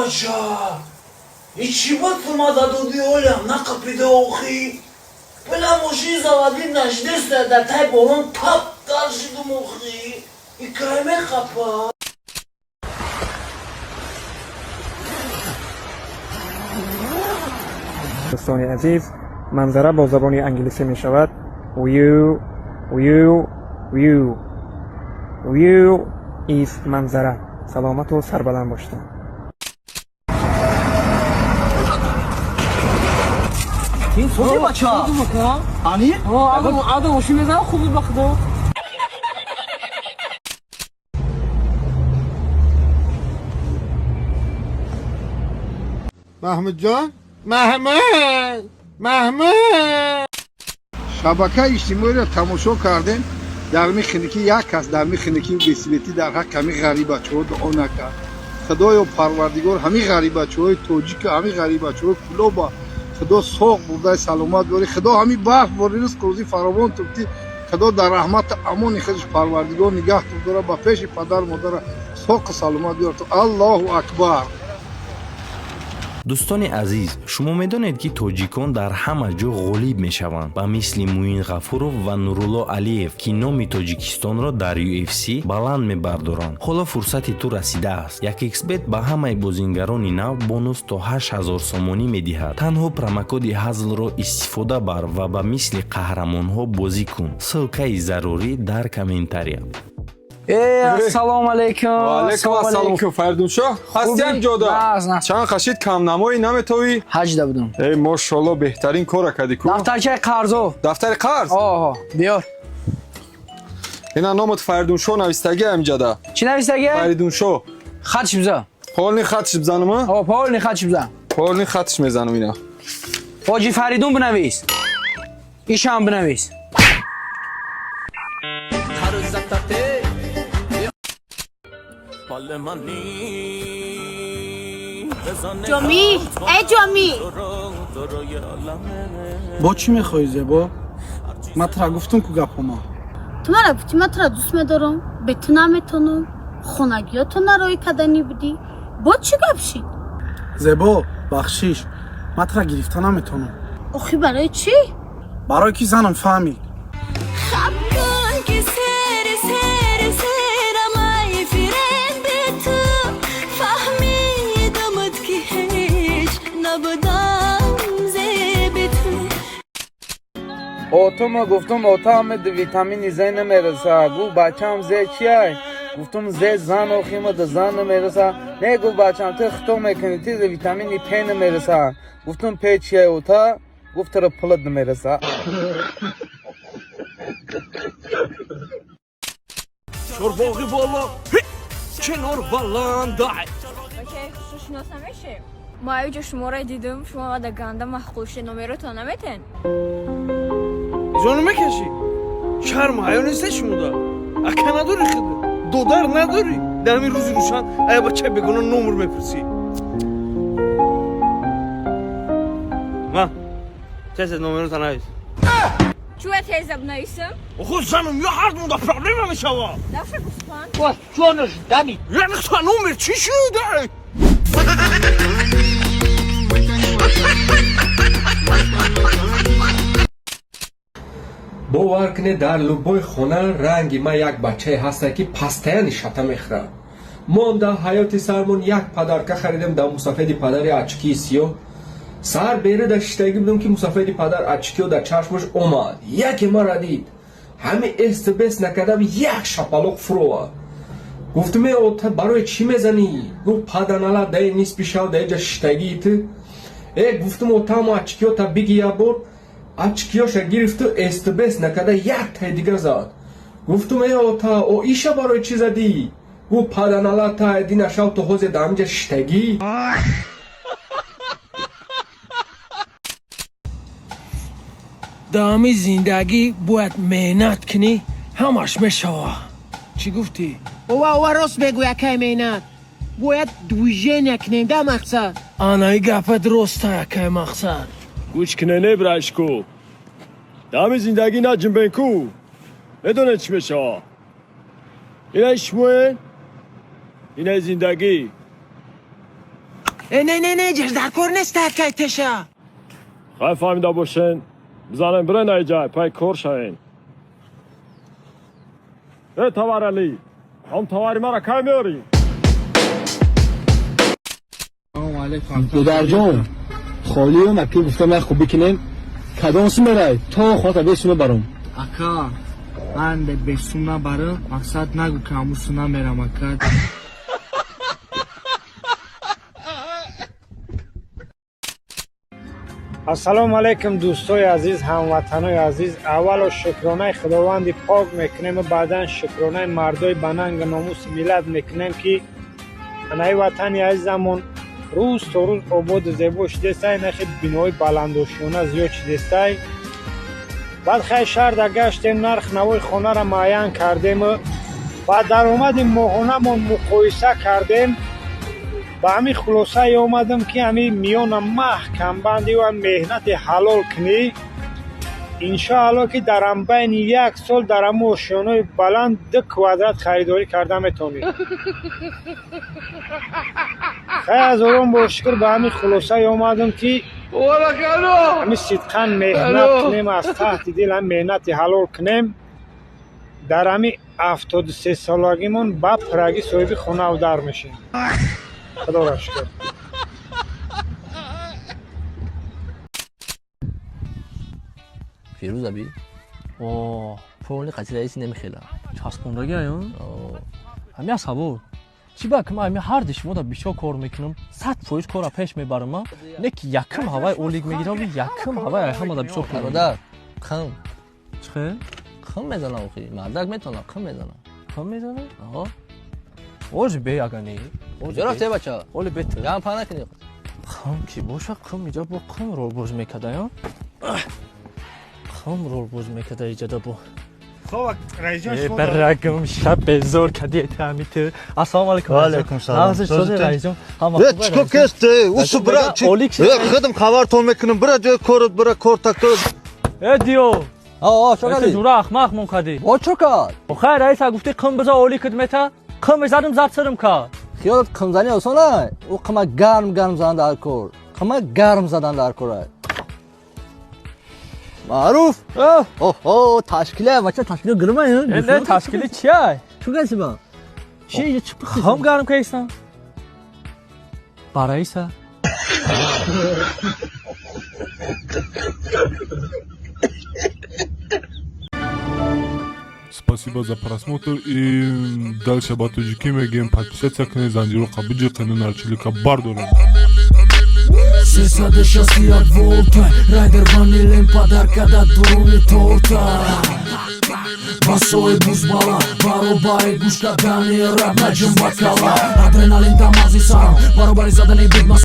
бача. И чего ты мада дуди оля на капиде охи? Бля моши завади наждеста да тай болон тап даршиду мохи. И крайме хапа. دوستان عزیز منظره با زبان انگلیسی می شود ویو ویو ویو ویو ایز منظره. سلامت و سربلند باشید. این خوبی بچه ها آنی؟ آدم وشی میزنم خوبی بخدا محمود جان محمود шабака иҷтимоиро тамошо кардем дар мехоне ки як кас дар мехоне ки бесибетӣ дар ҳаққи ҳамин ғарибачаҳо дуо накард. худоё парвардигор ҳамин ғарибачаҳои тоҷику ҳамин ғарибачаҳои кулоба худо соғ бурдай саломат бори худо ҳамин барф бори рӯз қурӯзи фаровон туфти худо дар раҳмату амони худаш парвардигор нигаҳ дора ба пеши падару модара соғу саломат биёрд. аллоҳу акбар. дӯстони азиз, шумо медонед ки тоҷикон дар ҳама ҷо ғолиб мешаванд ба мисли Муин Ғафуров ва Нурулло Алиев ки номи Тоҷикистонро дар UFC баланд мебардоранд. ҳоло фурсати ту расидааст. Якxbet ба ҳамаи бозингарони нав бонус то 8000 сомонӣ медиҳад. танҳо промокоди ҳазлро истифода бар ва ба мисли қаҳрамонҳо бозӣ кун. ссилкаи зарури дар комментария. ассалому алайкум. алайкум ассалом. Фардуншо ҳастиам ҷода. чанд хашид камнамоӣ наметовӣ? ҳаҷда будам. эй мошалло беҳтарин кора кардӣ ку. дафтарчаи қарзо. дафтари қарз? оҳо биёр. ина номат Фардуншо навистагӣ амҷада. чӣ навистагӣ? Фардуншо. хатш биза. полни хатш бизанам а? о полни хатш биза. полни хатш мезанам ина. ҳоҷи Фаридун бинавис. ишам бинавис. جامی ای جامی با چی میخوای زیبا؟ من ترا گفتم که گپما تو مرا گفتی من ترا دوست میدارم به تو نمیتونم خونگی تو نرایی کدنی بودی با چی گپ شید؟ زیبا بخشیش من ترا گرفته نمیتونم آخی برای چی؟ برای کی زنم فهمید آتوما گفتم آتام ویتامین زی نمیرسه گو بچم زی چیه گفتم زی زن و خیمه ده زن نمیرسه نه گو بچم تو خطو میکنی تیز ویتامین پی نمیرسه گفتم پی چیه اوتا گفت رو پلد نمیرسه شرباقی بالا کنار بلندای ما اینجا شما را دیدم شما در گنده محقوش نمرتون نمیتین جانو میکشی شرم حیا نیسته شما دا اکا نداری خیده دودار نداری در همین روزی روشن ایا بچه بگونه نمر میپرسی ما چه نمرتون نویس چوه تیزب نویسم؟ خود زنم یا هر دون دا پرابلم همیشه وا دفعه گسپان باش جانش دمی یعنی تا نمر چی شده؟ бовар кунед дар лубои хона ранги ма як бачае ҳаста ки пастаяни шата мехӯрад. мон дар ҳаёти сармон як падарка харидем дар мусафеди падари ачкии сиёҳ. сар бери дар шиштагӣ будам ки мусафеди падар ачкиё дар чашмаш омад. яке мара дид ҳамин эстбес накардам як шапалоқ фурӯвад. гуфтум е ота барои чӣ мезанӣ? гуфт паданала даи нисфи шав дар инҷа шиштагиит. гуфтум отамо ачкиёта биги як бор. ачкиёша гирифту эстбес накарда як тай дига зад. гуфтум е ота о иша барои чӣ задӣ? гуфт паданала тай динашав то ҳозе дар инҷа шиштагӣ. در همین زندگی باید مهنت کنی همش میشوه چی گفتی؟ اوه راست بگو یکی مهنت باید دویژه نکنیم ده مقصد آنایی گفت راسته یکی مقصد گوش کنه نبرشکو در همین زندگی نه جنبنکو بدونه چی میشه اینه شموه اینه زندگی نه جردر کور نیست که تشا خواهی فهمیده باشین بزنین برین ایجای پای کور شوین توار علی هم تواری مرا که میاریم دودر جان خالی و مکی گفتم من خوب بکنیم کدانسی میره تا خواهد بسونه برام اکا من بسونه برام مقصد نگو که همون سونه میرم اکا السلام علیکم دوستای عزیز هموطنای عزیز اول شکرانه خداوند پاک میکنیم و بعدا شکرانه مردای بننگ ناموس ملت میکنیم که انای وطن عزیزمون روز تا روز آباد زیبا شدستای نخی بینای بلندوشونه زیاد شدستای بعد خیلی شهر در گشتیم نرخ نوای خانه را معین کردیم و بعد در اومدیم ماهانه من مقایسه کردیم با همین خلاصه ای اومدم که همین میان محکم بندی و مهنت حلال کنی انشاءالله که در هم بین 1 سال در هم آشیانای بلند 2 کوادرات خریداری کرده میتونید خیلی از اون با شکر با همین خلاصه ای اومدم که همین صدقا مهنت کنیم از تحت دل هم مهنت حلال کنیم در همین 73 سالگیمون با پرگی صاحب خونه و در میشیم خدا را شکر فیروز ابی اوه پول قصیده ایسی نمیخیله چسبوندگی ایون همین از خبور چی با که من هر دشمو دا بیشتر کار میکنم 100% کار پیش میبرم نه که یکم هوای اولیگ میگیرم و یکم هوای هم دا بیشتر کار برادر خم چه خم میزنم اخی مردک میتونم خم میزنم آها اوج بی اگانی جرفته بچه اولی بیت جام پانا کنی خم کی باشه خم اینجا با خم رول بوز میکده یا خم رول بوز میکده اینجا با خوب رئیس جان شما برگم شب زور کدی تعمیت السلام علیکم و علیکم سلام رئیس جان چیکو کسته اوس برا چی خدم خبر تو میکنم برا جو کور کور تاک ادیو شو کردی جورا احمق مون کردی با چو کرد خیر رئیس گفتی قم بزا اولی خدمت قم زدم زد سرم کرد خیالت قم زنی آسانه او قم گرم زدن در کور قم گرم زدن در کور معروف اوه تشکیله بچه تشکیله گرمه نه تشکیله چیه چو کسی با چی هم گرم که ایستم برای ایسا Спасибо за просмотр и дальше батуджики мегем подписаться к Незандиру Кабиджи канал Чилика Бардура. Сесаде шасти як волта Райдер ванилен подарка да дуруни торта Басои бузбала Баробари гушка дани рап наҷм бакала Адреналин тамази сарам Баробари задани бидмас